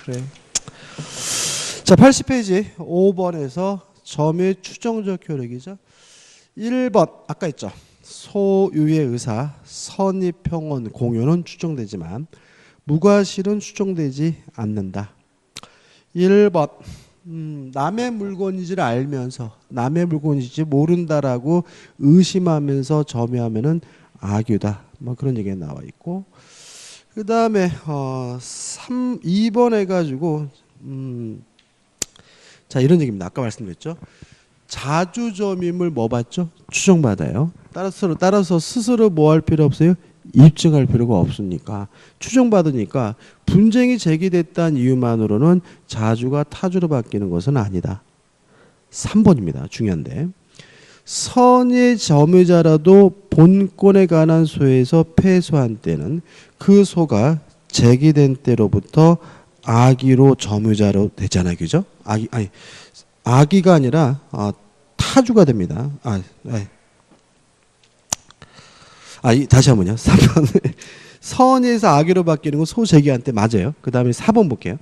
그래. 자, 80페이지 5번에서 점유의 추정적 효력이죠. 1번 아까 했죠. 소유의 의사, 선입평원, 공유는 추정되지만 무과실은 추정되지 않는다. 1번 남의 물건인지를 알면서 남의 물건인지 모른다라고 의심하면서 점유하면은 악유다. 뭐 그런 얘기가 나와 있고, 그 다음에 2번 해가지고 자 이런 얘기입니다. 아까 말씀드렸죠. 자주점임을 뭐 받죠? 추정받아요. 따라서 스스로 뭐 할 필요 없어요? 입증할 필요가 없으니까 추정받으니까 분쟁이 제기됐다는 이유만으로는 자주가 타주로 바뀌는 것은 아니다. 3번입니다. 중요한데 선의 점유자라도 본권에 관한 소에서 패소한 때는 그 소가 제기된 때로부터 악의로 점유자로 되잖아요. 그죠? 악의가 아니라 타주가 됩니다. 다시 한번요. 3번. 선에서 악의로 바뀌는 건 소제기한 때 맞아요. 그 다음에 4번 볼게요.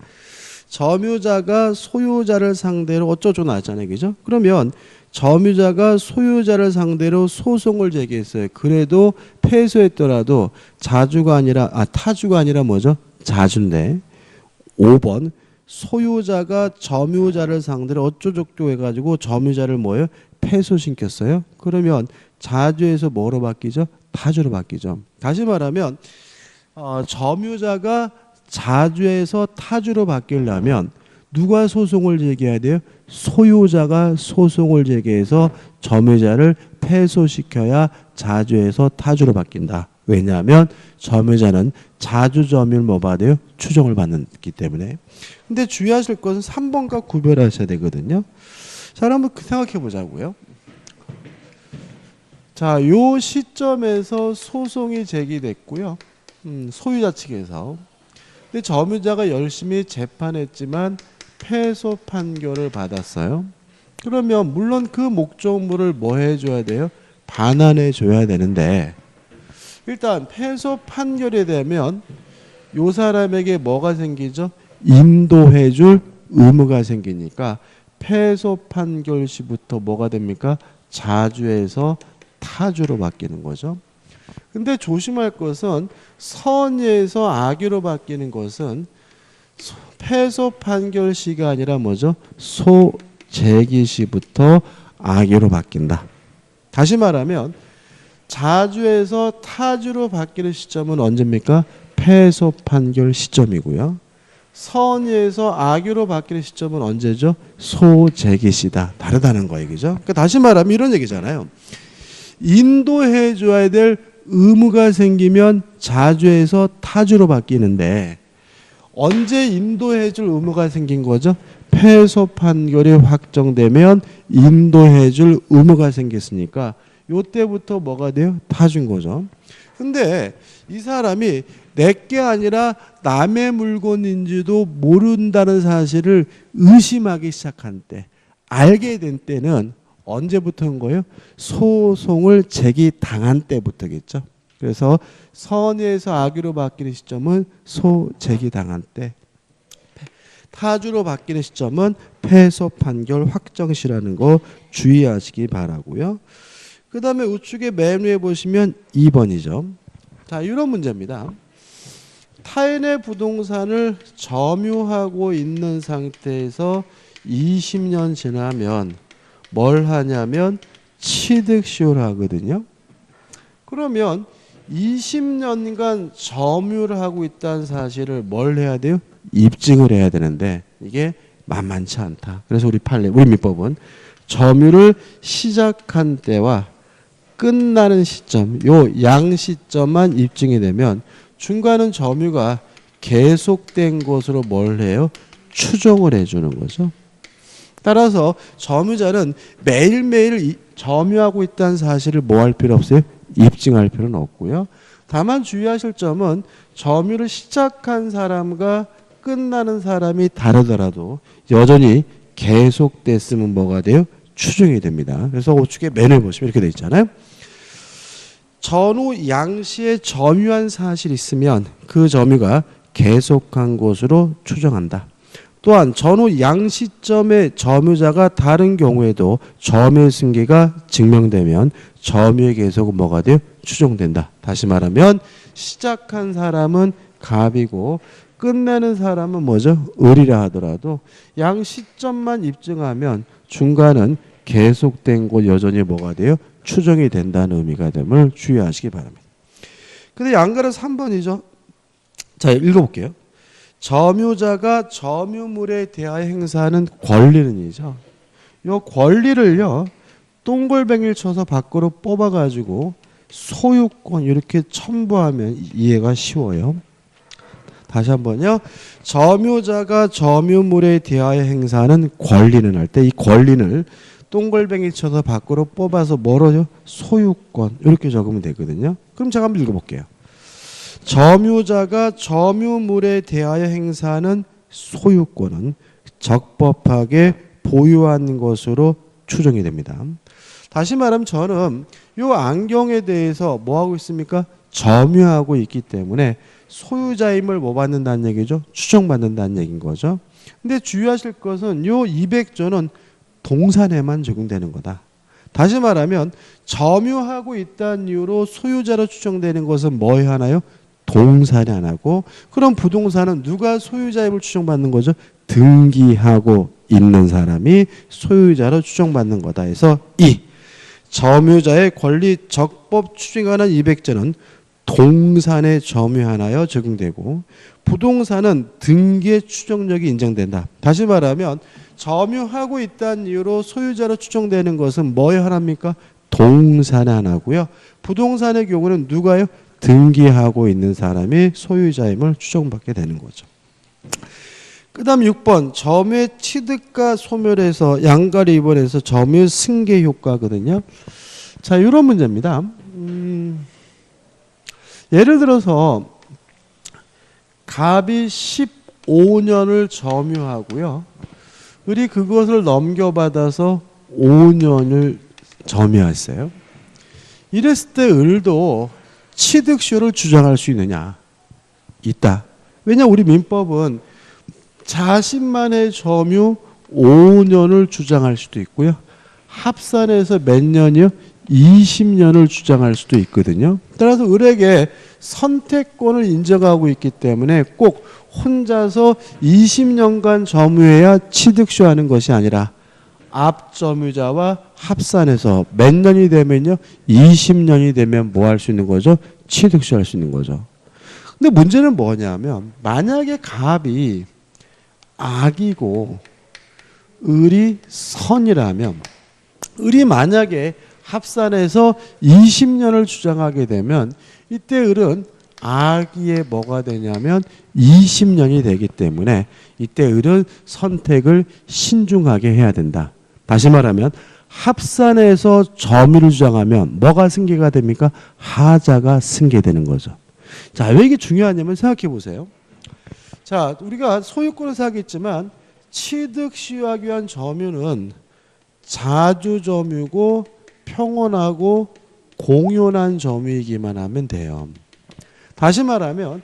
점유자가 소유자를 상대로 어쩌고 나왔잖아요. 그죠? 그러면 점유자가 소유자를 상대로 소송을 제기했어요. 그래도 패소했더라도 타주가 아니라 뭐죠? 자주인데 5번 소유자가 점유자를 상대로 어쩌고저쩌고 해가지고 점유자를 뭐예요? 패소시켰어요. 그러면 자주에서 뭐로 바뀌죠? 타주로 바뀌죠. 다시 말하면 점유자가 자주에서 타주로 바뀌려면 누가 소송을 제기해야 돼요? 소유자가 소송을 제기해서 점유자를 패소시켜야 자주에서 타주로 바뀐다. 왜냐하면 점유자는 자주 점유를 뭐 받아요? 추정을 받기 때문에. 근데 주의하실 것은 3번과 구별하셔야 되거든요. 자, 한번 생각해 보자고요. 자, 요 시점에서 소송이 제기됐고요. 소유자 측에서. 근데 점유자가 열심히 재판했지만 패소 판결을 받았어요. 그러면 물론 그 목적물을 뭐 해줘야 돼요? 반환해 줘야 되는데 일단 패소 판결이 되면 요 사람에게 뭐가 생기죠? 인도해 줄 의무가 생기니까 패소 판결 시부터 뭐가 됩니까? 자주에서 타주로 바뀌는 거죠. 근데 조심할 것은 선의에서 악의로 바뀌는 것은 패소 판결 시가 아니라 뭐죠? 소제기 시부터 악의로 바뀐다. 다시 말하면 자주에서 타주로 바뀌는 시점은 언제입니까? 패소 판결 시점이고요. 선의에서 악의로 바뀌는 시점은 언제죠? 소제기 시다. 다르다는 거예요. 그죠? 그러니까 다시 말하면 이런 얘기잖아요. 인도해 줘야 될 의무가 생기면 자주에서 타주로 바뀌는데 언제 인도해 줄 의무가 생긴 거죠? 패소 판결이 확정되면 인도해 줄 의무가 생겼으니까 요때부터 뭐가 돼요? 타주인 거죠. 근데 이 사람이 내게 아니라 남의 물건인지도 모른다는 사실을 의심하기 시작한 때, 알게 된 때는 언제부터인 거예요? 소송을 제기당한 때부터겠죠. 그래서 선의에서 악의로 바뀌는 시점은 소제기당한 때, 타주로 바뀌는 시점은 패소 판결 확정시라는 거 주의하시기 바라고요. 그 다음에 우측에 맨 위에 보시면 2번이죠. 자, 이런 문제입니다. 타인의 부동산을 점유하고 있는 상태에서 20년 지나면 뭘 하냐면 취득시효를 하거든요. 그러면 20년간 점유를 하고 있다는 사실을 뭘 해야 돼요? 입증을 해야 되는데 이게 만만치 않다. 그래서 우리 민법은 점유를 시작한 때와 끝나는 시점, 요 양 시점만 입증이 되면 중간은 점유가 계속된 것으로 뭘 해요? 추정을 해주는 거죠. 따라서 점유자는 매일매일 점유하고 있다는 사실을 뭐 할 필요 없어요? 입증할 필요는 없고요. 다만 주의하실 점은 점유를 시작한 사람과 끝나는 사람이 다르더라도 여전히 계속됐으면 뭐가 돼요? 추정이 됩니다. 그래서 우측에 맨 위에 보시면 이렇게 돼 있잖아요. 전후 양시에 점유한 사실이 있으면 그 점유가 계속한 것으로 추정한다. 또한 전후 양시점의 점유자가 다른 경우에도 점유의 승계가 증명되면 점유의 계속은 뭐가 돼요? 추정된다. 다시 말하면 시작한 사람은 갑이고 끝내는 사람은 뭐죠? 을이라 하더라도 양시점만 입증하면 중간은 계속된 곳 여전히 뭐가 돼요? 추정이 된다는 의미가 됨을 주의하시기 바랍니다. 근데 양가로 3번이죠. 자, 읽어볼게요. 점유자가 점유물에 대하여 행사하는 권리는이죠. 이 권리를요, 동글뱅이를 쳐서 밖으로 뽑아가지고 소유권 이렇게 첨부하면 이해가 쉬워요. 다시 한번요. 점유자가 점유물에 대하여 행사하는 권리는 할 때 이 권리를 동글뱅이 쳐서 밖으로 뽑아서 뭐로요? 소유권 이렇게 적으면 되거든요. 그럼 제가 한번 읽어볼게요. 점유자가 점유물에 대하여 행사하는 소유권은 적법하게 보유한 것으로 추정이 됩니다. 다시 말하면 저는 이 안경에 대해서 뭐 하고 있습니까? 점유하고 있기 때문에 소유자임을 뭐 받는다는 얘기죠? 추정받는다는 얘기인 거죠. 근데 주의하실 것은 이 200조는 동산에만 적용되는 거다. 다시 말하면 점유하고 있다는 이유로 소유자로 추정되는 것은 뭐에 하나요? 동산에 하나고, 그럼 부동산은 누가 소유자임을 추정받는 거죠? 등기하고 있는 사람이 소유자로 추정받는 거다 해서 이 점유자의 권리 적법 추정하는 200조는 동산에 점유하나요 적용되고, 부동산은 등기의 추정력이 인정된다. 다시 말하면 점유하고 있다는 이유로 소유자로 추정되는 것은 뭐에 하나입니까? 동산에 하나고요. 부동산의 경우는 누가요? 등기하고 있는 사람이 소유자임을 추정받게 되는 거죠. 그 다음 6번 점유의 취득과 소멸에서 양가리 2번에서 점유 승계 효과거든요. 자, 이런 문제입니다. 예를 들어서 갑이 15년을 점유하고요. 을이 그것을 넘겨받아서 5년을 점유했어요. 이랬을 때 을도 취득쇼를 주장할 수 있느냐? 있다. 왜냐 우리 민법은 자신만의 점유 5년을 주장할 수도 있고요. 합산해서 몇 년이요? 20년을 주장할 수도 있거든요. 따라서 을에게 선택권을 인정하고 있기 때문에 꼭 혼자서 20년간 점유해야 취득쇼 하는 것이 아니라 앞점유자와 합산해서 몇 년이 되면요? 20년이 되면 뭐 할 수 있는 거죠? 취득쇼 할 수 있는 거죠. 근데 문제는 뭐냐면 만약에 갑이 악이고 을이 선이라면 을이 만약에 합산해서 20년을 주장하게 되면 이때 을은 악의에 뭐가 되냐면 20년이 되기 때문에 이때 을은 선택을 신중하게 해야 된다. 다시 말하면 합산해서 점유를 주장하면 뭐가 승계가 됩니까? 하자가 승계되는 거죠. 자, 왜 이게 중요하냐면 생각해 보세요. 자, 우리가 소유권을 사겠지만 취득 시효하기 위한 점유는 자주점유고 평온하고 공연한 점유이기만 하면 돼요. 다시 말하면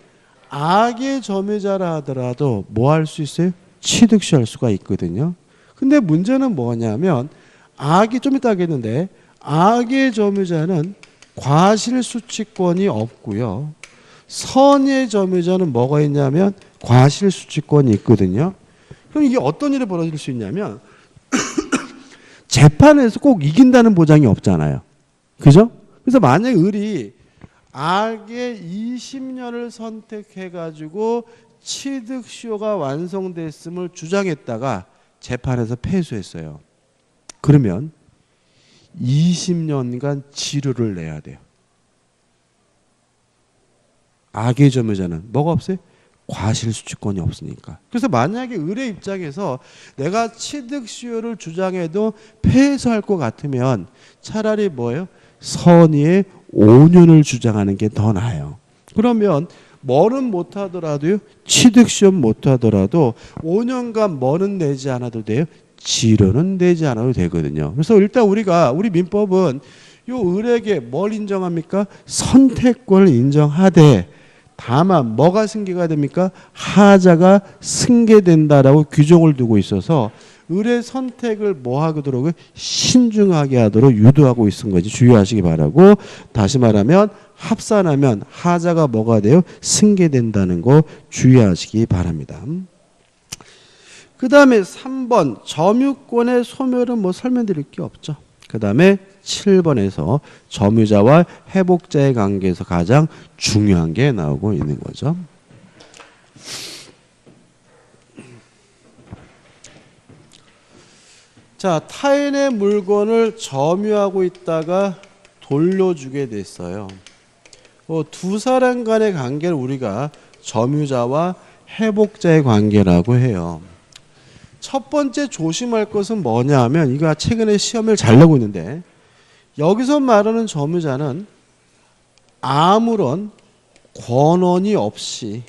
악의 점유자라 하더라도 뭐 할 수 있어요? 취득시 할 수가 있거든요. 근데 문제는 뭐냐면 악이 좀 이따 하겠는데 악의 점유자는 과실수취권이 없고요. 선의 점유자는 뭐가 있냐면 과실수취권이 있거든요. 그럼 이게 어떤 일이 벌어질 수 있냐면 재판에서 꼭 이긴다는 보장이 없잖아요. 그죠? 그래서 만약에 을이 악의 20년을 선택해가지고 취득시효가 완성됐음을 주장했다가 재판에서 패소했어요. 그러면 20년간 지료를 내야 돼요. 악의 점유자는 뭐가 없어요? 과실수취권이 없으니까. 그래서 만약에 을의 입장에서 내가 취득시효를 주장해도 패소할 것 같으면 차라리 뭐예요? 선의의 5년을 주장하는 게 더 나아요. 그러면 뭐는 못하더라도요. 취득시효 못하더라도 5년간 뭐는 내지 않아도 돼요. 지료는 내지 않아도 되거든요. 그래서 일단 우리 민법은 요 을에게 뭘 인정합니까? 선택권을 인정하되 다만 뭐가 승계가 됩니까? 하자가 승계된다라고 규정을 두고 있어서 을의 선택을 뭐 하도록 신중하게 하도록 유도하고 있는 거지. 주의하시기 바라고. 다시 말하면 합산하면 하자가 뭐가 돼요? 승계된다는 거 주의하시기 바랍니다. 그 다음에 3번 점유권의 소멸은 뭐 설명드릴 게 없죠. 그 다음에 7번에서 점유자와 회복자의 관계에서 가장 중요한 게 나오고 있는 거죠. 자, 타인의 물건을 점유하고 있다가 돌려주게 됐어요. 두 사람 간의 관계를 우리가 점유자와 회복자의 관계라고 해요. 첫 번째 조심할 것은 뭐냐 하면, 이거 최근에 시험을 잘 내고 있는데, 여기서 말하는 점유자는 아무런 권한이 없이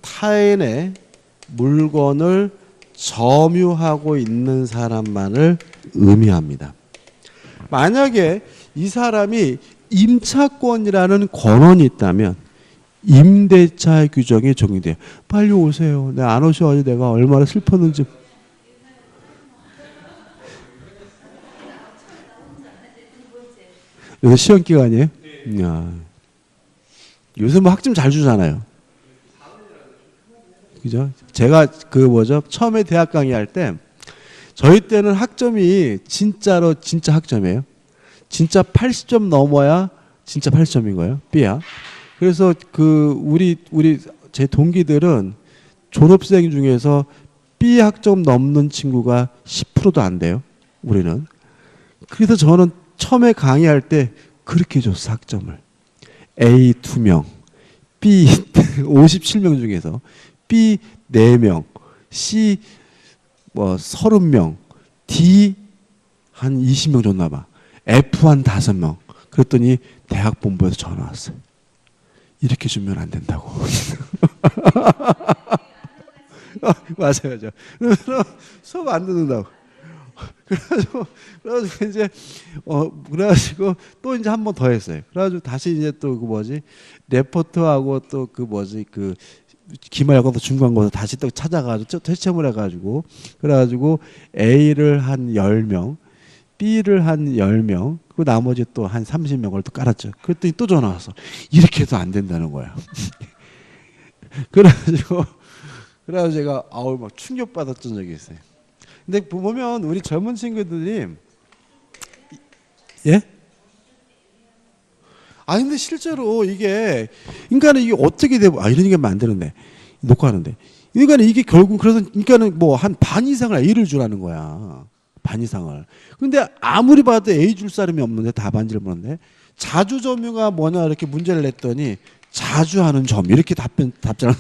타인의 물건을 점유하고 있는 사람만을 의미합니다. 만약에 이 사람이 임차권이라는 권한이 있다면 임대차의 규정이 적용돼요. 빨리 오세요. 내가 안 오셔가지고 내가 얼마나 슬펐는지. 요새 시험 기간이에요? 야. 요새 뭐 학점 잘 주잖아요. 그죠? 제가 처음에 대학 강의할 때 저희 때는 학점이 진짜로 진짜 학점이에요. 진짜 80점 넘어야 진짜 80점인 거예요. B야. 그래서 우리 제 동기들은 졸업생 중에서 B 학점 넘는 친구가 10%도 안 돼요. 우리는. 그래서 저는 처음에 강의할 때 그렇게 줬어, 학점을. A 2명, B 57명 중에서 B 4명, C 뭐 30명, D 한 20명 줬나 봐. F 한 5명. 그랬더니 대학 본부에서 전화 왔어요. 이렇게 주면 안 된다고. 맞아요. 그래서 수업 안 듣는다고. 그래가지고 이제 그래가지고 또 이제 한 번 더 했어요. 그래가지고 다시 이제 또 레포트하고 또 기말고사 중간고사 다시 또 찾아가지고 채점을 해가지고 그래가지고 A를 한 10명, B를 한 10명, 그 나머지 또 한 30명을 또 깔았죠. 그랬더니 또 전화 왔어. 이렇게 해도 안 된다는 거야. 그래가지고 제가 막 충격받았던 적이 있어요. 근데 보면 우리 젊은 친구들이 예? 근데 실제로 이게 인간은 이게 어떻게 돼? 이런 얘기하면 안 되는데 녹화하는데 인간은 이게 결국 그래서 인간은 뭐 한 반 이상을 A를 주라는 거야. 반 이상을. 근데 아무리 봐도 A 줄 사람이 없는데 답안지를 보는데 자주 점유가 뭐냐 이렇게 문제를 냈더니 자주 하는 점 이렇게 답장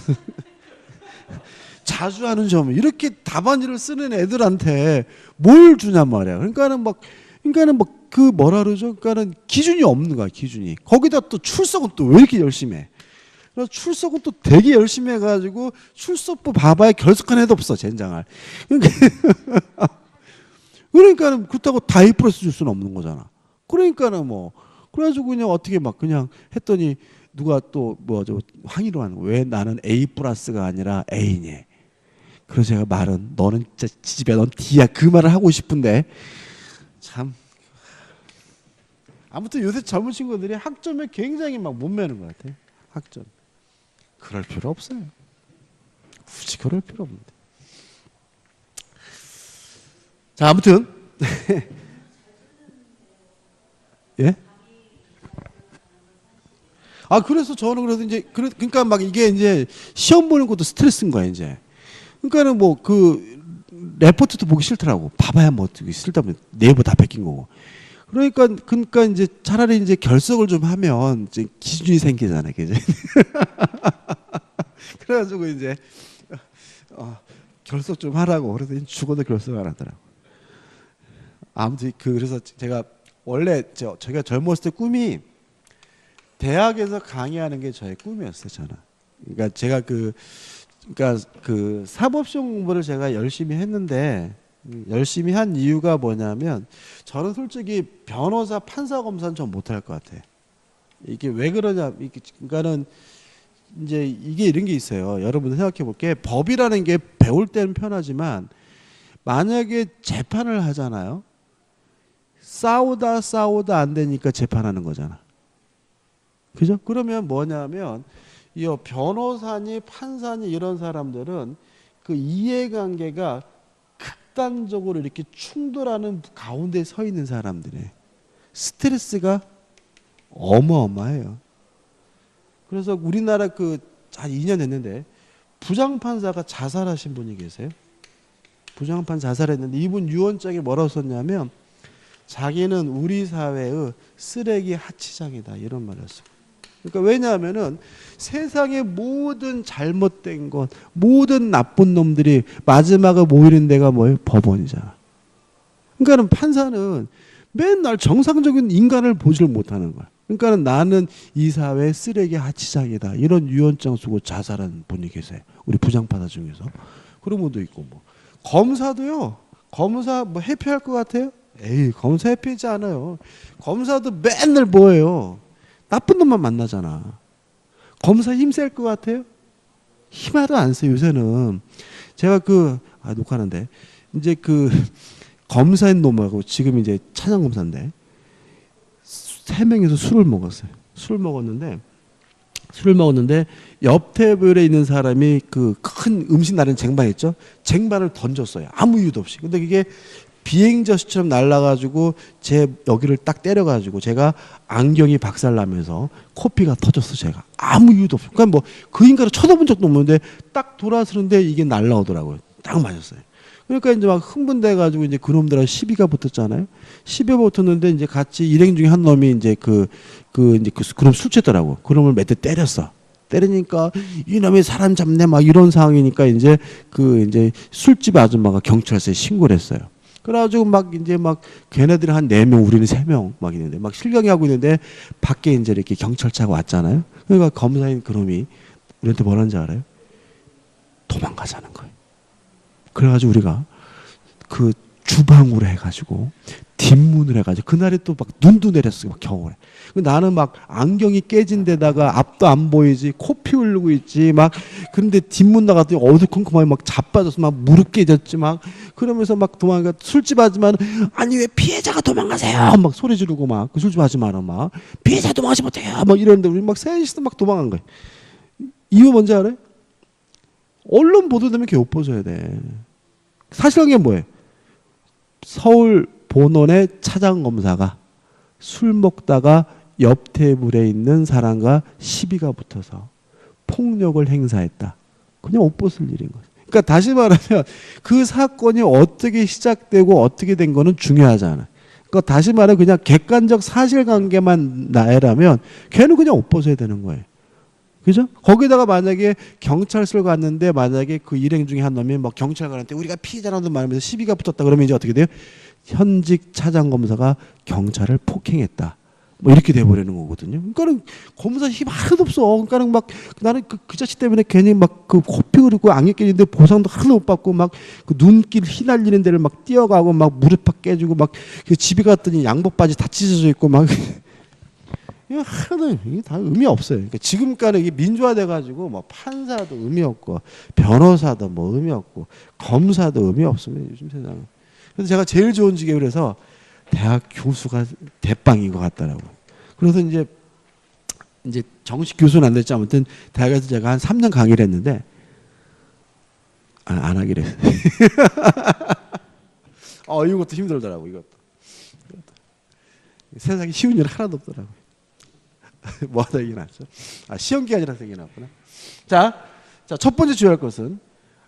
자주 하는 점 이렇게 답안지를 쓰는 애들한테 뭘 주냔 말이야. 그러니까는 뭐라 그러죠? 그러니까는 기준이 없는 거야, 기준이. 거기다 또 출석은 또 왜 이렇게 열심히 해? 그래서 출석은 또 되게 열심히 해가지고 출석부 봐봐야 결석한 애도 없어, 젠장할. 그러니까는 그렇다고 다 A 플러스 줄 수는 없는 거잖아. 그러니까는 그래가지고 그냥 어떻게 그냥 했더니 누가 또 항의를 하는 거야. 왜 나는 A 플러스가 아니라 A니? 그래서 제가 말은 너는 진짜 지지배야, 넌 D야. 그 말을 하고 싶은데 참. 아무튼 요새 젊은 친구들이 학점에 굉장히 못 매는 것 같아요. 학점. 그럴 필요 없어요. 굳이 그럴 필요 없는데. 자, 아무튼 예? 그래서 저는 그래서 이제 그러니까 이게 이제 시험 보는 것도 스트레스인 거야 이제. 그러니까는 레포트도 보기 싫더라고. 봐봐야 쓸데없는 네이버 다 뺏긴 거고. 그러니까 이제 차라리 이제 결석을 좀 하면 이제 기준이 생기잖아요, 그죠? 그래가지고 이제 결석 좀 하라고. 그래서 죽어도 결석 안 하더라고. 아무튼 그래서 제가 원래 제가 젊었을 때 꿈이 대학에서 강의하는 게 저의 꿈이었어요, 저는. 그러니까 제가 사법시험 공부를 제가 열심히 했는데 열심히 한 이유가 뭐냐면 저는 솔직히 변호사, 판사, 검사는 좀 못할 것 같아. 이게 왜 그러냐? 그러니까는 이제 이게 이런 게 있어요. 여러분들 생각해 볼게. 법이라는 게 배울 때는 편하지만 만약에 재판을 하잖아요. 싸우다 안 되니까 재판하는 거잖아. 그죠? 그러면 뭐냐면 이 변호사니 판사니 이런 사람들은 그 이해관계가 극단적으로 이렇게 충돌하는 가운데 서 있는 사람들의 스트레스가 어마어마해요. 그래서 우리나라 그 한 2년 됐는데 부장판사가 자살하신 분이 계세요. 부장판 자살했는데 이분 유언장에 뭐라고 썼냐면 자기는 우리 사회의 쓰레기 하치장이다 이런 말을 했어요. 그러니까 왜냐하면은 세상의 모든 잘못된 것, 모든 나쁜 놈들이 마지막에 모이는 데가 뭐예요? 법원이잖아. 그러니까는 판사는 맨날 정상적인 인간을 보지를 못하는 거야. 그러니까는 나는 이 사회의 쓰레기 하치장이다 이런 유언장 쓰고 자살한 분이 계세요. 우리 부장판사 중에서 그런 분도 있고 뭐 검사도요. 검사 뭐 회피할 것 같아요? 에이 검사 회피하지 않아요. 검사도 맨날 뭐예요? 나쁜 놈만 만나잖아. 검사 힘셀 것 같아요? 힘하도 안 써요. 요새는 제가 녹화하는데 이제 검사인 놈하고 지금 이제 차장검사인데 3명이서 술을 먹었는데 옆 테이블에 있는 사람이 그 큰 음식 나르는 쟁반 있죠? 쟁반을 던졌어요. 아무 이유도 없이. 근데 그게 비행저수처럼 날아가지고 제 여기를 딱 때려가지고 제가 안경이 박살나면서 코피가 터졌어. 제가 아무 이유도 없어. 그러니까 뭐 그 인간을 쳐다본 적도 없는데 딱 돌아서는데 이게 날라오더라고요. 딱 맞았어요. 그러니까 이제 막 흥분돼가지고 이제 그놈들하고 시비가 붙었잖아요. 시비가 붙었는데 이제 같이 일행 중에 한 놈이 이제 그놈 술 취했더라고. 그놈을 몇 대 때렸어. 때리니까 이놈이 사람 잡네 막 이런 상황이니까 이제 이제 술집 아줌마가 경찰서에 신고를 했어요. 그래가지고 막 걔네들이 한 4명, 우리는 3명 막 있는데 막 실경이 하고 있는데 밖에 이제 이렇게 경찰차가 왔잖아요. 그러니까 검사인 그놈이 우리한테 뭐라는지 알아요? 도망가자는 거예요. 그래가지고 우리가 그 주방으로 해가지고 뒷문을 해가지고 그날이 또 막 눈도 내렸어요. 막 겨울에. 나는 막 안경이 깨진 데다가 앞도 안 보이지 코피 흘리고 있지 막 그런데 뒷문 나갔더니 어두컴컴하게 막 자빠져서 막 무릎 깨졌지 막 그러면서 막 도망가 술집 아줌마는 아니 왜 피해자가 도망가세요 막 소리 지르고 막 그 술집 아줌마는 막 피해자 도망가지 못해요 막 이러는데 우리 막 셋이서 막 도망간 거예요. 이유 뭔지 알아요? 언론 보도되면 걔 옷 벗어야 돼. 사실은 게 뭐예요? 서울 본원의 차장검사가 술 먹다가 옆 테이블에 있는 사람과 시비가 붙어서 폭력을 행사했다. 그냥 옷 벗을 일인 거죠. 그러니까 다시 말하면 그 사건이 어떻게 시작되고 어떻게 된 거는 중요하지 않아요. 그러니까 다시 말하면 그냥 객관적 사실관계만 나열하면 걔는 그냥 옷 벗어야 되는 거예요. 그죠? 거기다가 만약에 경찰서를 갔는데 만약에 그 일행 중에 한 놈이 뭐 경찰관한테 우리가 피해자라는 말하면서 시비가 붙었다 그러면 이제 어떻게 돼요? 현직 차장검사가 경찰을 폭행했다. 뭐 이렇게 돼버리는 거거든요. 그러니까는 검사 힘 하나도 없어. 그러니까는 막 나는 그 자식 때문에 괜히 막 그 코피 흐르고 안개 깨지는데 보상도 하나도 못 받고 막 그 눈길 휘날리는 데를 막 뛰어가고 막 무릎 팍 깨지고 막 집에 갔더니 양복 바지 다 찢어져 있고 막 이거 하나도 이게 다 의미 없어요. 그러니까 지금까지 이게 민주화돼 가지고 뭐 판사도 의미 없고 변호사도 뭐 의미 없고 검사도 의미 없습니다. 요즘 세상은. 그래서 제가 제일 좋은 직업이 그래서 대학 교수가 대빵인 것 같더라고요. 그래서 이제 정식 교수는 안 됐지 아무튼 대학에서 제가 한 3년 강의를 했는데 안 하기로 했어요. 이것도 힘들더라고 이것도. 세상에 쉬운 일 하나도 없더라고요. 뭐 하다 얘기 났죠? 시험 기간이라 생각이 났구나. 자, 첫 번째 주의할 것은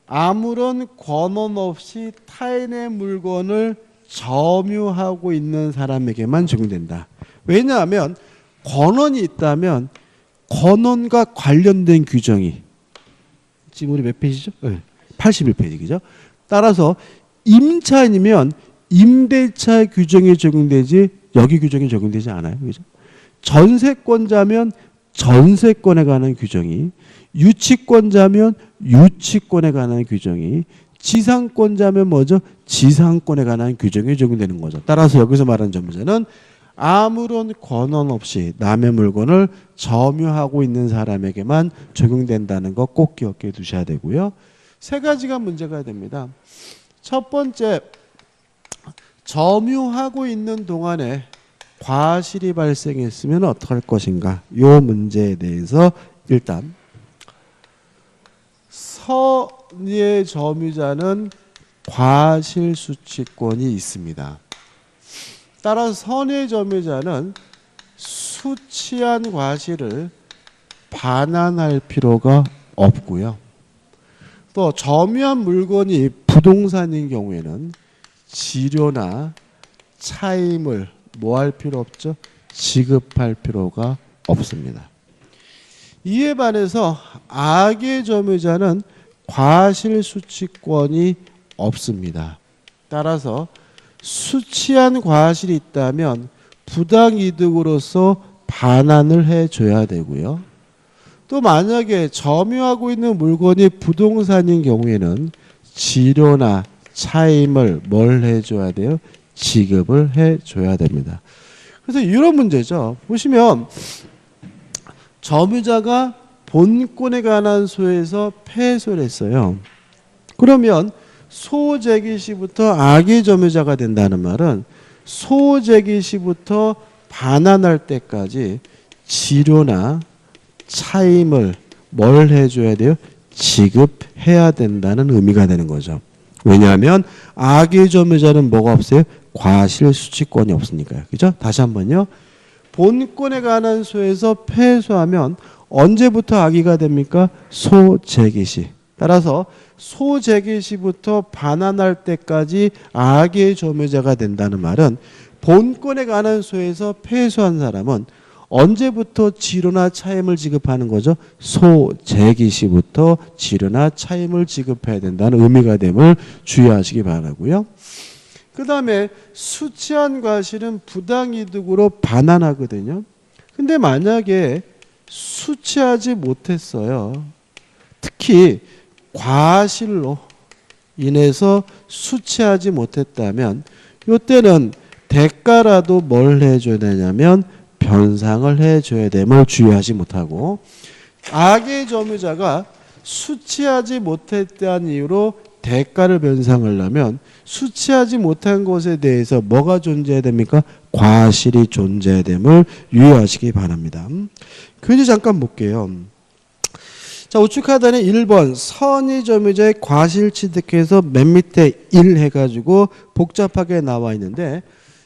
아무런 권한 없이 타인의 물건을 점유하고 있는 사람에게만 적용된다. 왜냐하면 권한이 있다면 권한과 관련된 규정이 지금 우리 몇 페이지죠? 81페이지 그죠? 따라서 임차인이면 임대차 규정이 적용되지 여기 규정이 적용되지 않아요. 그죠? 전세권자면 전세권에 관한 규정이, 유치권자면 유치권에 관한 규정이, 지상권자면 뭐죠? 지상권에 관한 규정이 적용되는 거죠. 따라서 여기서 말하는 전문자는 아무런 권한 없이 남의 물건을 점유하고 있는 사람에게만 적용된다는 거 꼭 기억해 두셔야 되고요. 세 가지가 문제가 됩니다. 첫 번째, 점유하고 있는 동안에 과실이 발생했으면 어떡할 것인가? 이 문제에 대해서 일단 선의의 점유자는 과실수취권이 있습니다. 따라서 선의의 점유자는 수취한 과실을 반환할 필요가 없고요. 또 점유한 물건이 부동산인 경우에는 지료나 차임을 뭐 할 필요 없죠? 지급할 필요가 없습니다. 이에 반해서 악의 점유자는 과실수취권이 없습니다. 따라서 수취한 과실이 있다면 부당이득으로서 반환을 해줘야 되고요. 또 만약에 점유하고 있는 물건이 부동산인 경우에는 지료나 차임을 뭘 해줘야 돼요? 지급을 해줘야 됩니다. 그래서 이런 문제죠. 보시면 점유자가 본권에 관한 소에서 패소를 했어요. 그러면 소재기 시부터 악의 점유자가 된다는 말은 소재기 시부터 반환할 때까지 지료나 차임을 뭘 해줘야 돼요? 지급해야 된다는 의미가 되는 거죠. 왜냐하면 악의 점유자는 뭐가 없어요? 과실수취권이 없으니까요. 그죠? 다시 한번요. 본권에 관한 소에서 패소하면 언제부터 악의가 됩니까? 소재기 시. 따라서 소재기 시부터 반환할 때까지 악의 점유자가 된다는 말은 본권에 관한 소에서 패소한 사람은 언제부터 지료나 차임을 지급하는 거죠? 소재기 시부터 지료나 차임을 지급해야 된다는 의미가 됨을 주의하시기 바라고요. 그 다음에 수취한 과실은 부당이득으로 반환하거든요. 근데 만약에 수취하지 못했어요. 특히 과실로 인해서 수취하지 못했다면 이때는 대가라도 뭘 해줘야 되냐면 변상을 해줘야 됨을 주의하지 못하고 악의 점유자가 수취하지 못했다는 이유로 대가를 변상하려면 수취하지 못한 것에 대해서 뭐가 존재해야 됩니까? 과실이 존재해야 됨을 유의하시기 바랍니다. 퀴즈 잠깐 볼게요. 자, 우측 하단에 1번 선의 점유자의 과실 취득해서 맨 밑에 1 해가지고 복잡하게 나와 있는데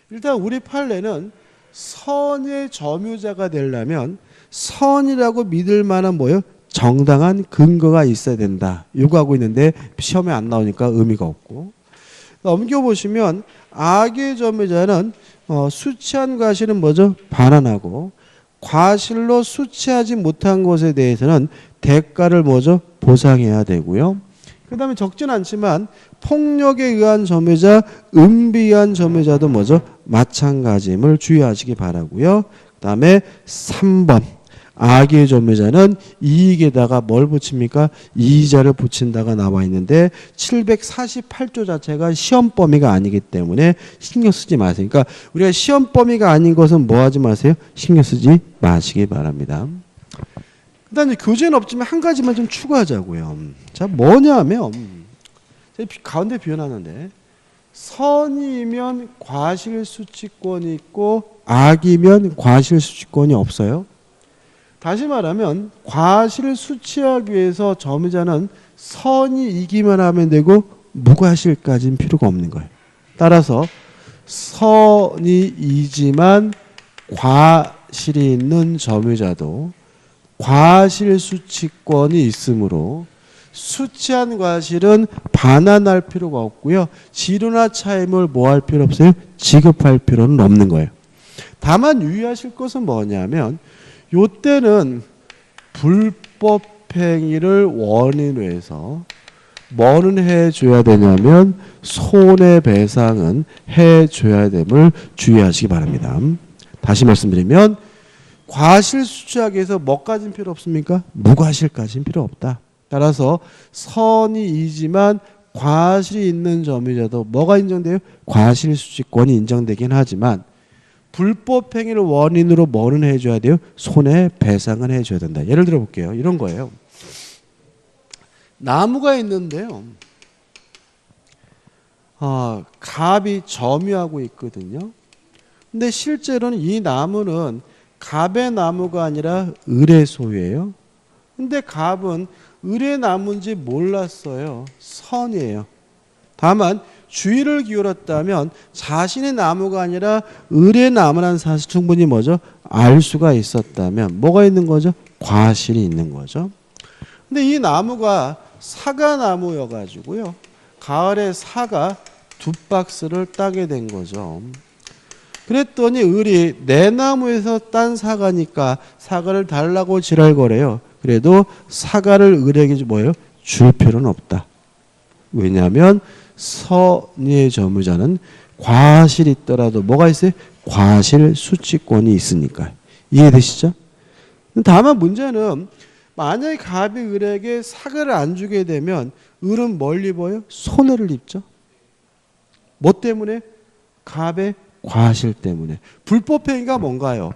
일단 우리 판례는 선의 점유자가 되려면 선이라고 믿을 만한 뭐예요? 정당한 근거가 있어야 된다. 요구하고 있는데 시험에 안 나오니까 의미가 없고. 넘겨보시면 악의 점유자는 수취한 과실은 뭐죠? 반환하고 과실로 수취하지 못한 것에 대해서는 대가를 뭐죠? 보상해야 되고요. 그 다음에 적진 않지만 폭력에 의한 점유자, 은비에 의한 점유자도 뭐죠? 마찬가지임을 주의하시기 바라고요. 그 다음에 3번 악의 점유자는 이익에다가 뭘 붙입니까? 이자를 붙인다가 나와 있는데 748조 자체가 시험 범위가 아니기 때문에 신경 쓰지 마세요. 그러니까 우리가 시험 범위가 아닌 것은 뭐 하지 마세요? 신경 쓰지 마시기 바랍니다. 일단 교재는 없지만 한 가지만 좀 추가하자고요. 자, 뭐냐면 가운데 비워놨는데 선이면 과실수취권이 있고 악이면 과실수취권이 없어요. 다시 말하면 과실을 수취하기 위해서 점유자는 선이 이기만 하면 되고 무과실까지는 필요가 없는 거예요. 따라서 선이 이지만 과실이 있는 점유자도 과실수취권이 있으므로 수취한 과실은 반환할 필요가 없고요. 지료나 차임을 뭐 할 필요 없어요? 지급할 필요는 없는 거예요. 다만 유의하실 것은 뭐냐면 요때는 불법 행위를 원인으로 해서 뭐는 해줘야 되냐면 손해배상은 해줘야 됨을 주의하시기 바랍니다. 다시 말씀드리면 과실수취하기 위해서 뭐까지는 필요 없습니까? 무과실까지는 필요 없다. 따라서 선이 이지만 과실이 있는 점유자도 뭐가 인정돼요? 과실수취권이 인정되긴 하지만 불법 행위를 원인으로 뭐는 해줘야 돼요? 손해배상은 해줘야 된다. 예를 들어 볼게요. 이런 거예요. 나무가 있는데요. 갑이 점유하고 있거든요. 근데 실제로는 이 나무는 갑의 나무가 아니라 을의 소유예요. 근데 갑은 을의 나무인지 몰랐어요. 선이에요. 다만 주의를 기울였다면 자신의 나무가 아니라 을의 나무라는 사실 충분히 뭐죠? 알 수가 있었다면 뭐가 있는 거죠? 과실이 있는 거죠. 근데 이 나무가 사과나무여가지고요. 가을에 사과 2박스를 따게 된 거죠. 그랬더니 을이 내 나무에서 딴 사과니까 사과를 달라고 지랄거려요. 그래도 사과를 을에게 뭐예요? 줄 필요는 없다. 왜냐하면 선의의 점유자는 과실이 있더라도 뭐가 있어요? 과실 수취권이 있으니까. 이해되시죠? 다만 문제는 만약에 갑이 을에게 사과를 안 주게 되면 을은 뭘 입어요? 손해를 입죠. 뭐 때문에? 갑의 과실 때문에. 불법 행위가 뭔가요?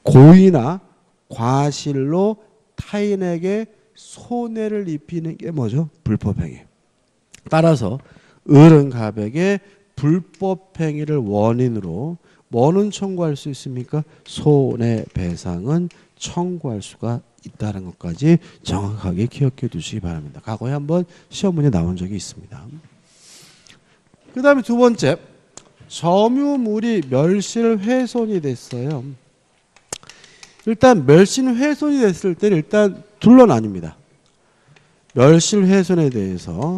고의나 과실로 타인에게 손해를 입히는 게 뭐죠? 불법 행위. 따라서 을은 갑에게 불법 행위를 원인으로 뭐는 청구할 수 있습니까? 손해배상은 청구할 수가 있다는 것까지 정확하게 기억해 두시기 바랍니다. 과거에 한번 시험 문제 나온 적이 있습니다. 그 다음에 두 번째, 점유물이 멸실훼손이 됐어요. 일단 멸실훼손이 됐을 때는 일단 둘로 나뉩니다. 멸실훼손에 대해서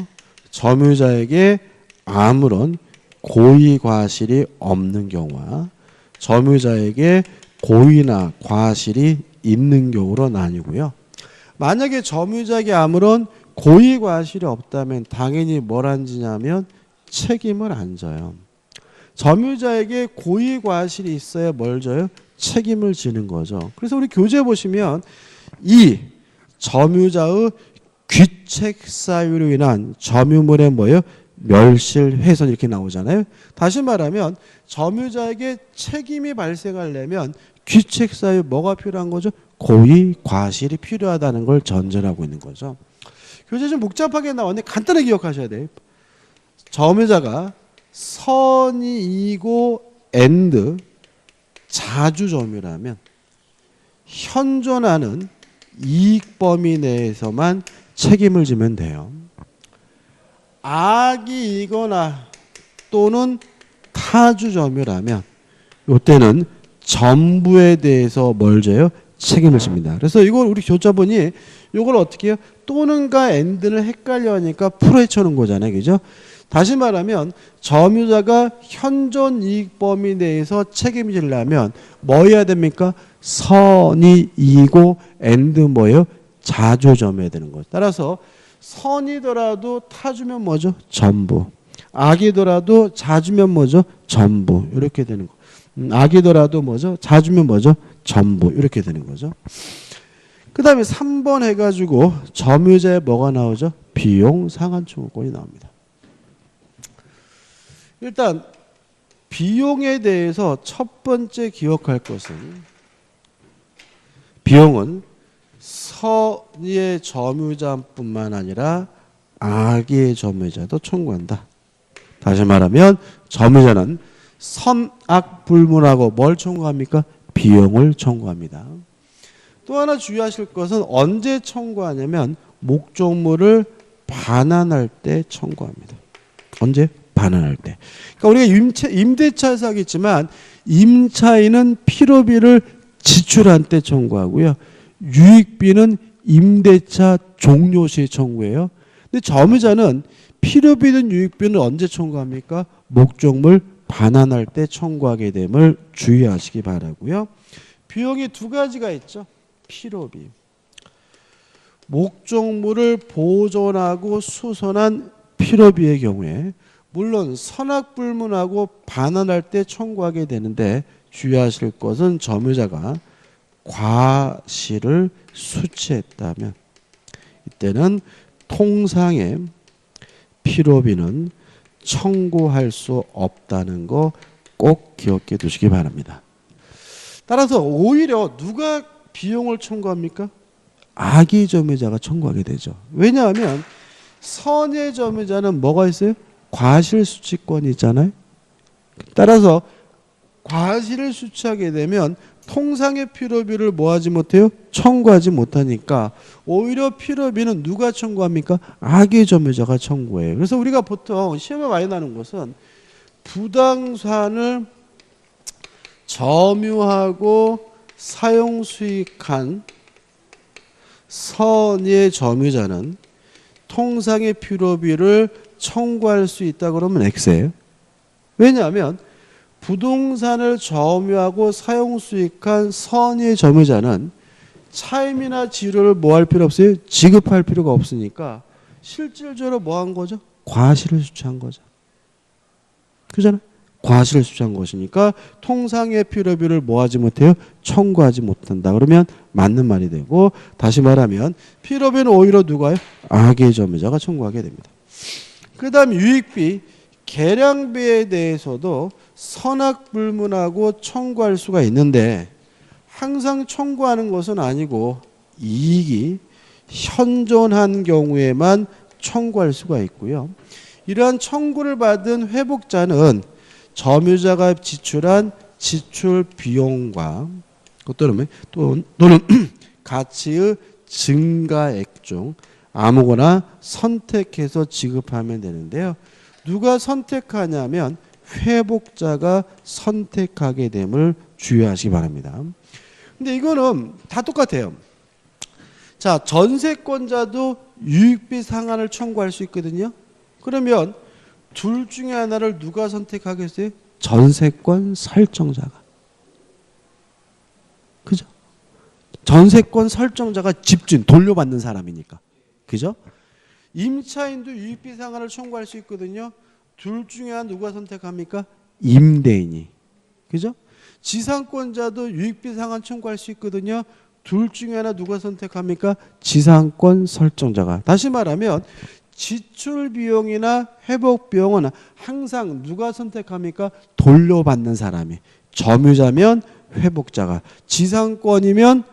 점유자에게 아무런 고의 과실이 없는 경우와 점유자에게 고의나 과실이 있는 경우로 나뉘고요. 만약에 점유자에게 아무런 고의 과실이 없다면 당연히 뭘 안 지냐면 책임을 안 져요. 점유자에게 고의 과실이 있어야 뭘 져요? 책임을 지는 거죠. 그래서 우리 교재 보시면 이 점유자의 귀책 사유로 인한 점유물의 뭐예요? 멸실훼손 이렇게 나오잖아요. 다시 말하면 점유자에게 책임이 발생하려면 귀책 사유 뭐가 필요한 거죠? 고의 과실이 필요하다는 걸 전제로 하고 있는 거죠. 교재 좀 복잡하게 나왔는데 간단하게 기억하셔야 돼요. 점유자가 선이이고 and 자주 점유라면 현존하는 이익 범위 내에서만 책임을 지면 돼요. 악이이거나 또는 타주 점유라면 이때는 전부에 대해서 뭘 져요? 책임을 집니다. 그래서 이걸 우리 교자분이 이걸 어떻게 해요? 또는과 and는 헷갈려 하니까 풀어헤쳐놓은 거잖아요. 그죠? 다시 말하면 점유자가 현존 이익 범위 내에서 책임지려면 뭐 해야 됩니까? 선이이고 and 뭐예요? 자주 점유해야 되는 거죠. 따라서 선이더라도 타주면 뭐죠? 전부. 악이더라도 자주면 뭐죠? 전부. 이렇게 되는 거. 악이더라도 뭐죠? 자주면 뭐죠? 전부. 이렇게 되는 거죠. 그 다음에 3번 해가지고 점유자에 뭐가 나오죠? 비용 상한 청구권이 나옵니다. 일단 비용에 대해서 첫 번째 기억할 것은 비용은 선의의 점유자뿐만 아니라 악의 점유자도 청구한다. 다시 말하면 점유자는 선악 불문하고 뭘 청구합니까? 비용을 청구합니다. 또 하나 주의하실 것은 언제 청구하냐면 목적물을 반환할 때 청구합니다. 언제? 반환할 때. 그러니까 우리가 임대차에서 하겠지만 임차인은 필요비를 지출한 때 청구하고요. 유익비는 임대차 종료 시 청구해요. 근데 점유자는 필요비든 유익비는 언제 청구합니까? 목적물 반환할 때 청구하게 됨을 주의하시기 바라고요. 비용이 두 가지가 있죠. 필요비. 목적물을 보존하고 수선한 필요비의 경우에 물론 선악불문하고 반환할 때 청구하게 되는데 주의하실 것은 점유자가 과실을 수취했다면 이때는 통상의 필요비는 청구할 수 없다는 거 꼭 기억해 두시기 바랍니다. 따라서 오히려 누가 비용을 청구합니까? 악의 점유자가 청구하게 되죠. 왜냐하면 선의 점유자는 뭐가 있어요? 과실수취권이 있잖아요. 따라서 과실을 수취하게 되면 통상의 필요비를 뭐하지 못해요? 청구하지 못하니까 오히려 필요비는 누가 청구합니까? 악의 점유자가 청구해요. 그래서 우리가 보통 시험에 많이 나는 것은 부당산을 점유하고 사용 수익한 선의 점유자는 통상의 필요비를 청구할 수 있다 그러면 X예요. 왜냐하면 부동산을 점유하고 사용 수익한 선의 점유자는 차임이나 지료를 뭐 할 필요 없어요? 지급할 필요가 없으니까 실질적으로 뭐 한 거죠? 과실을 수취한 거죠. 그잖아요. 과실을 수취한 것이니까 통상의 필요비를 뭐 하지 못해요? 청구하지 못한다. 그러면 맞는 말이 되고 다시 말하면 필요비는 오히려 누가요? 악의 점유자가 청구하게 됩니다. 그 다음 유익비, 계량비에 대해서도 선악불문하고 청구할 수가 있는데 항상 청구하는 것은 아니고 이익이 현존한 경우에만 청구할 수가 있고요. 이러한 청구를 받은 회복자는 점유자가 지출한 지출 비용과 또는 가치의 증가액 중 아무거나 선택해서 지급하면 되는데요. 누가 선택하냐면 회복자가 선택하게 됨을 주의하시기 바랍니다. 근데 이거는 다 똑같아요. 자, 전세권자도 유익비 상한을 청구할 수 있거든요. 그러면 둘 중에 하나를 누가 선택하겠어요? 전세권 설정자가. 그죠? 전세권 설정자가 집주인, 돌려받는 사람이니까. 그죠? 임차인도 유익비 상한을 청구할 수 있거든요. 둘 중에 하나 누가 선택합니까? 임대인이. 그죠? 지상권자도 유익비 상한 청구할 수 있거든요. 둘 중에 하나 누가 선택합니까? 지상권 설정자가. 다시 말하면 지출 비용이나 회복 비용은 항상 누가 선택합니까? 돌려받는 사람이. 점유자면 회복자가, 지상권이면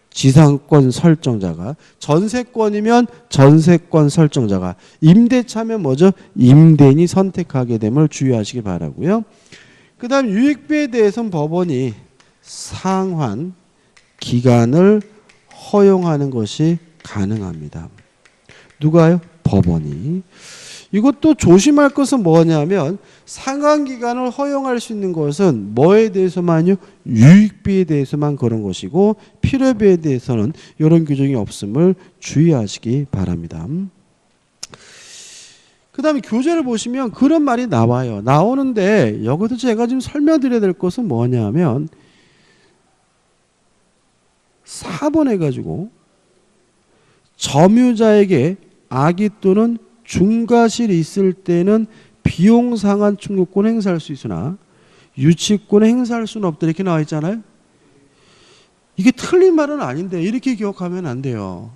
지상권 설정자가, 전세권이면 전세권 설정자가, 임대차면 뭐죠? 임대인이 선택하게 됨을 주의하시기 바라고요. 그 다음 유익비에 대해서는 법원이 상환 기간을 허용하는 것이 가능합니다. 누가요? 법원이. 이것도 조심할 것은 뭐냐면 상환 기간을 허용할 수 있는 것은 뭐에 대해서만요? 유익비에 대해서만 그런 것이고 필요비에 대해서는 이런 규정이 없음을 주의하시기 바랍니다. 그 다음에 교재를 보시면 그런 말이 나와요. 나오는데 여기서 제가 지금 설명드려야 될 것은 뭐냐면 4번 해가지고 점유자에게 악의 또는 중과실이 있을 때는 비용 상한 청구권 행사할 수 있으나 유치권 행사할 수는 없다 이렇게 나와 있잖아요. 이게 틀린 말은 아닌데 이렇게 기억하면 안 돼요.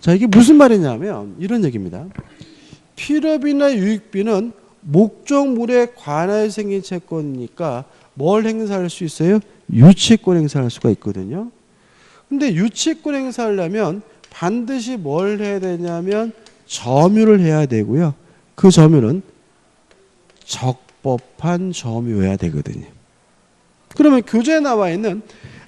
자, 이게 무슨 말이냐면 이런 얘기입니다. 필요비나 유익비는 목적물에 관하여 생긴 채권이니까 뭘 행사할 수 있어요? 유치권 행사할 수가 있거든요. 근데 유치권 행사하려면 반드시 뭘 해야 되냐면 점유를 해야 되고요. 그 점유는 적법한 점유여야 되거든요. 그러면 교재에 나와 있는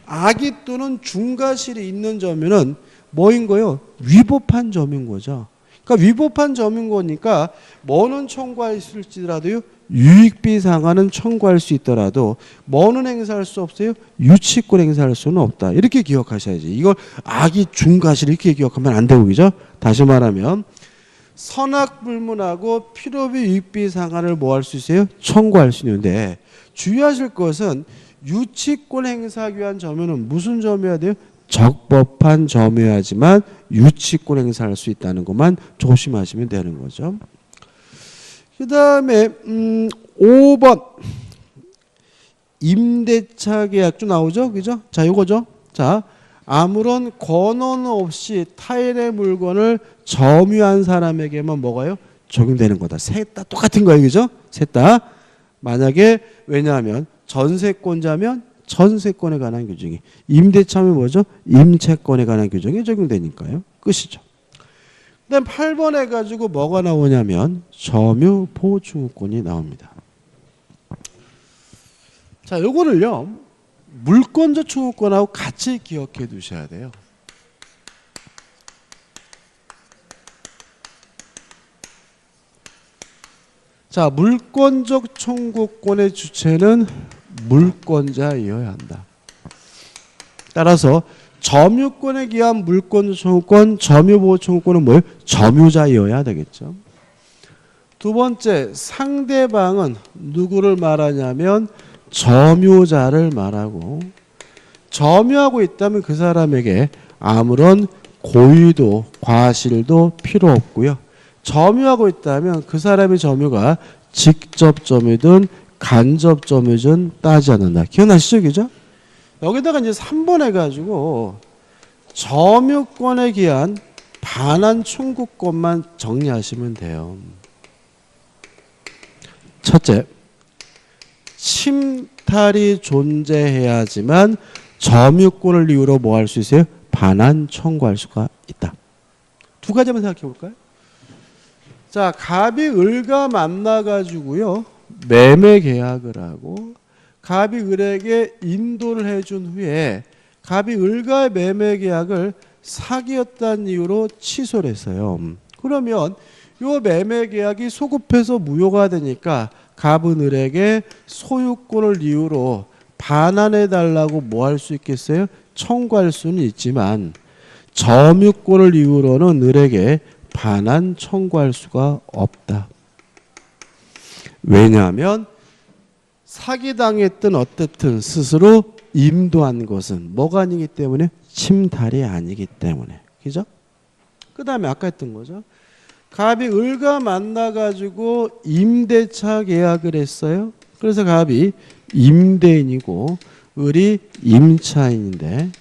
악의 또는 중과실이 있는 점유는 뭐인 거예요? 위법한 점유인 거죠. 그러니까 위법한 점유인 거니까 뭐는 청구할 수 있을지라도요. 유익비 상한은 청구할 수 있더라도 뭐는 행사할 수 없어요? 유치권 행사할 수는 없다. 이렇게 기억하셔야지. 이걸 악의 중과실 이렇게 기억하면 안 되고 그죠? 다시 말하면 선악불문하고 필요비 유익비 상한을 뭐 할 수 있어요? 청구할 수 있는데 주의하실 것은 유치권 행사하기 위한 점유는 무슨 점유여야 돼요? 적법한 점유야지만 유치권 행사할 수 있다는 것만 조심하시면 되는 거죠. 그 다음에 5번 임대차 계약주 나오죠, 그죠? 자, 요거죠. 자, 아무런 권한 없이 타인의 물건을 점유한 사람에게만 뭐가요? 적용되는 거다. 셋 다 똑같은 거예요, 그죠? 셋 다. 만약에 왜냐하면 전세권자면 전세권에 관한 규정이, 임대차면 뭐죠? 임차권에 관한 규정이 적용되니까요. 끝이죠. 그다음 8번 해가지고 뭐가 나오냐면 점유 보호충후권이 나옵니다. 자, 요거를요 물권적 충후권하고 같이 기억해 두셔야 돼요. 자, 물권적 청구권의 주체는 물권자이어야 한다. 따라서 점유권에 기한 물권적 청구권, 점유보호 청구권은 뭐예요? 점유자이어야 되겠죠. 두 번째, 상대방은 누구를 말하냐면 점유자를 말하고, 점유하고 있다면 그 사람에게 아무런 고의도 과실도 필요 없고요. 점유하고 있다면 그 사람의 점유가 직접 점유든 간접 점유든 따지지 않는다. 기억나시죠? 그죠? 여기다가 이제 3번 해가지고 점유권에 기한 반환 청구권만 정리하시면 돼요. 첫째, 침탈이 존재해야지만 점유권을 이유로 뭐 할 수 있어요? 반환 청구할 수가 있다. 두 가지만 생각해 볼까요? 자, 갑이 을과 만나가지고요 매매 계약을 하고 갑이 을에게 인도를 해준 후에 갑이 을과의 매매 계약을 사기였다는 이유로 취소를 했어요. 그러면 이 매매 계약이 소급해서 무효가 되니까 갑은 을에게 소유권을 이유로 반환해 달라고 뭐 할 수 있겠어요? 청구할 수는 있지만 점유권을 이유로는 을에게 반환 청구할 수가 없다. 왜냐하면 사기당했든 어떻든 스스로 임도한 것은 뭐가 아니기 때문에 침탈이 아니기 때문에. 그죠? 그 다음에 아까 했던 거죠. 갑이 을과 만나가지고 임대차 계약을 했어요. 그래서 갑이 임대인이고 을이 임차인인데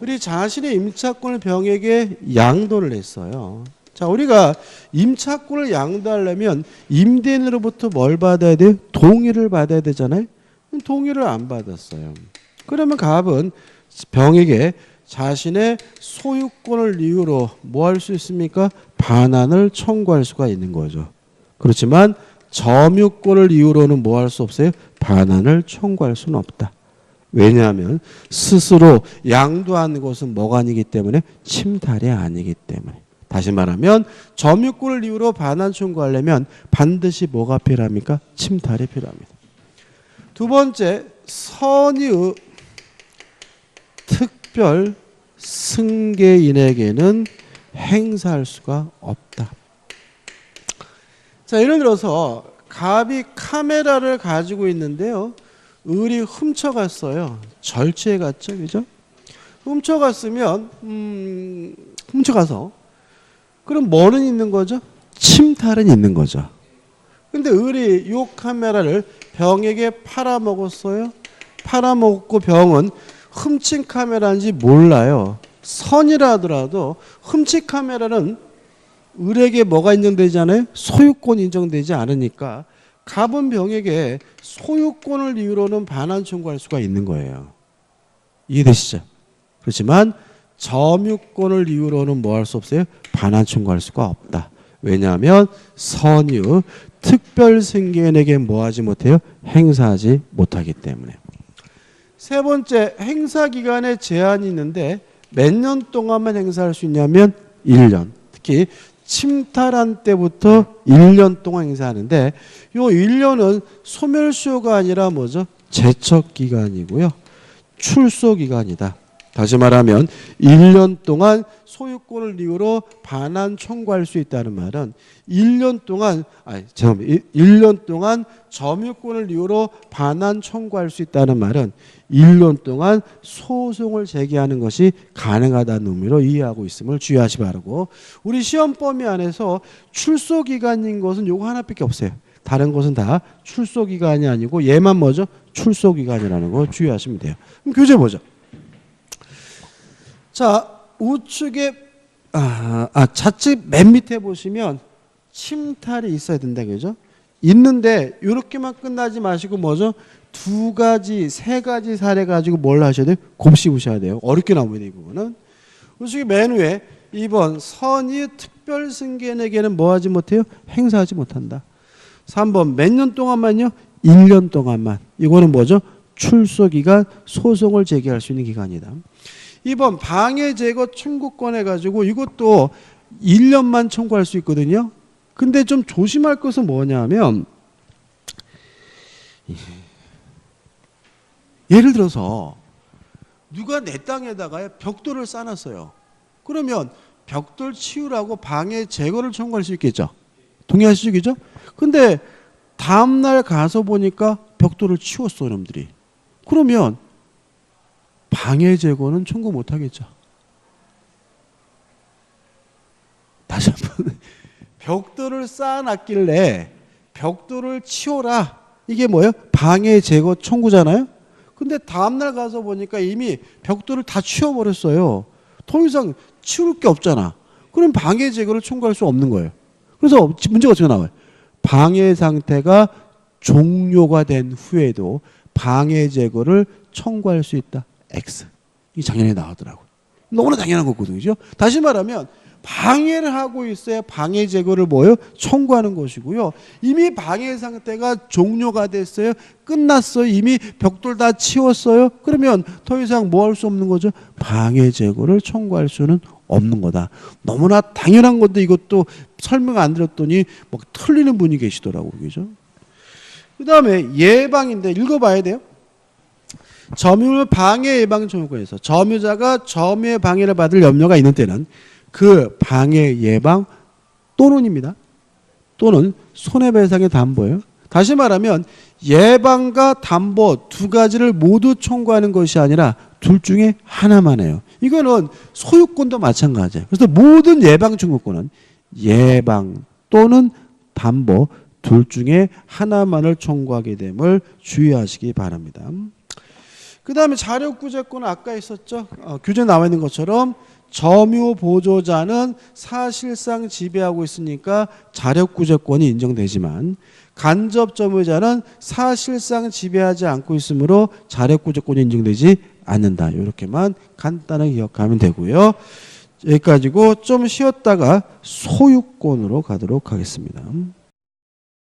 을이 자신의 임차권을 병에게 양도를 했어요. 자, 우리가 임차권을 양도하려면 임대인으로부터 뭘 받아야 돼요? 동의를 받아야 되잖아요. 동의를 안 받았어요. 그러면 갑은 병에게 자신의 소유권을 이유로 뭐 할 수 있습니까? 반환을 청구할 수가 있는 거죠. 그렇지만 점유권을 이유로는 뭐 할 수 없어요? 반환을 청구할 수는 없다. 왜냐하면 스스로 양도한 것은 뭐가 아니기 때문에 침탈이 아니기 때문에. 다시 말하면 점유권을 이유로 반환 청구하려면 반드시 뭐가 필요합니까? 침탈이 필요합니다. 두 번째, 선의의 특별 승계인에게는 행사할 수가 없다. 자, 예를 들어서 갑이 카메라를 가지고 있는데요. 을이 훔쳐갔어요. 절취해갔죠. 그죠? 훔쳐갔으면 훔쳐가서 그럼 뭐는 있는 거죠? 침탈은 있는 거죠. 근데 을이 이 카메라를 병에게 팔아먹었어요. 팔아먹고 병은 훔친 카메라인지 몰라요. 선이라 하더라도 훔친 카메라는 을에게 뭐가 인정되잖아요? 소유권 인정되지 않으니까 갑은 병에게 소유권을 이유로는 반환 청구할 수가 있는 거예요. 이해되시죠? 그렇지만 점유권을 이유로는 뭐 할 수 없어요? 반환 청구할 수가 없다. 왜냐하면 선유 특별 승계인에게 뭐 하지 못해요? 행사하지 못하기 때문에. 세 번째, 행사 기간에 제한이 있는데 몇 년 동안만 행사할 수 있냐면 1년. 특히 침탈한 때부터 1년 동안 행사하는데 이 1년은 소멸시효가 아니라 뭐죠? 제척 기간이고요. 출소 기간이다. 다시 말하면 1년 동안 소유권을 이유로 반환 청구할 수 있다는 말은 1년 동안 1년 동안 점유권을 이유로 반환 청구할 수 있다는 말은 1년 동안 소송을 제기하는 것이 가능하다는 의미로 이해하고 있음을 주의하시 바라고, 우리 시험 범위 안에서 출소 기간인 것은 요거 하나밖에 없어요. 다른 것은 다 출소 기간이 아니고 얘만 뭐죠? 출소 기간이라는 거 주의하시면 돼요. 그럼 교재 보죠. 자, 우측에 좌측 맨 밑에 보시면 침탈이 있어야 된다, 그죠? 있는데 이렇게만 끝나지 마시고 뭐죠? 두 가지, 세 가지 사례 가지고 뭘 하셔야 돼요? 곱씹 으셔야 돼요. 어렵게 나오면 이 부분은. 그래서 맨 위에 2번 선의 특별 승계에게는 뭐 하지 못해요? 행사하지 못한다. 3번 몇 년 동안만요? 1년 동안만. 이거는 뭐죠? 출소기간 소송을 제기할 수 있는 기간이다. 2번 방해 제거 청구권 해가지고 이것도 1년만 청구할 수 있거든요. 근데 좀 조심할 것은 뭐냐면 예를 들어서 누가 내 땅에다가 벽돌을 쌓아놨어요. 그러면 벽돌 치우라고 방해 제거를 청구할 수 있겠죠. 동의하시죠? 근데 다음날 가서 보니까 벽돌을 치웠어, 놈들이. 그러면 방해 제거는 청구 못 하겠죠. 다시 한번 벽돌을 쌓아놨길래 벽돌을 치워라. 이게 뭐예요? 방해 제거 청구잖아요. 근데 다음날 가서 보니까 이미 벽돌을 다 치워버렸어요. 더 이상 치울 게 없잖아. 그럼 방해 제거를 청구할 수 없는 거예요. 그래서 문제가 어떻게 나와요? 방해 상태가 종료가 된 후에도 방해 제거를 청구할 수 있다. X. 이 작년에 나오더라고요. 너무나 당연한 거거든요. 그죠? 다시 말하면 방해를 하고 있어야 방해 제거를 뭐예요? 청구하는 것이고요. 이미 방해 상태가 종료가 됐어요. 끝났어요. 이미 벽돌 다 치웠어요. 그러면 더 이상 뭐 할 수 없는 거죠? 방해 제거를 청구할 수는 없는 거다. 너무나 당연한 건데 이것도 설명 안 드렸더니 막 틀리는 분이 계시더라고요. 그죠? 그 다음에 예방인데 읽어봐야 돼요. 점유물 방해 예방 청구에서 점유자가 점유의 방해를 받을 염려가 있는 때는 그 방해 예방 또는입니다. 또는 손해배상의 담보예요. 다시 말하면 예방과 담보 두 가지를 모두 청구하는 것이 아니라 둘 중에 하나만 해요. 이거는 소유권도 마찬가지예요. 그래서 모든 예방 청구권은 예방 또는 담보 둘 중에 하나만을 청구하게 됨을 주의하시기 바랍니다. 그 다음에 자력구제권은 아까 있었죠. 규정에 나와 있는 것처럼 점유 보조자는 사실상 지배하고 있으니까 자력구제권이 인정되지만 간접 점유자는 사실상 지배하지 않고 있으므로 자력구제권이 인정되지 않는다. 이렇게만 간단하게 기억하면 되고요. 여기까지고 좀 쉬었다가 소유권으로 가도록 하겠습니다.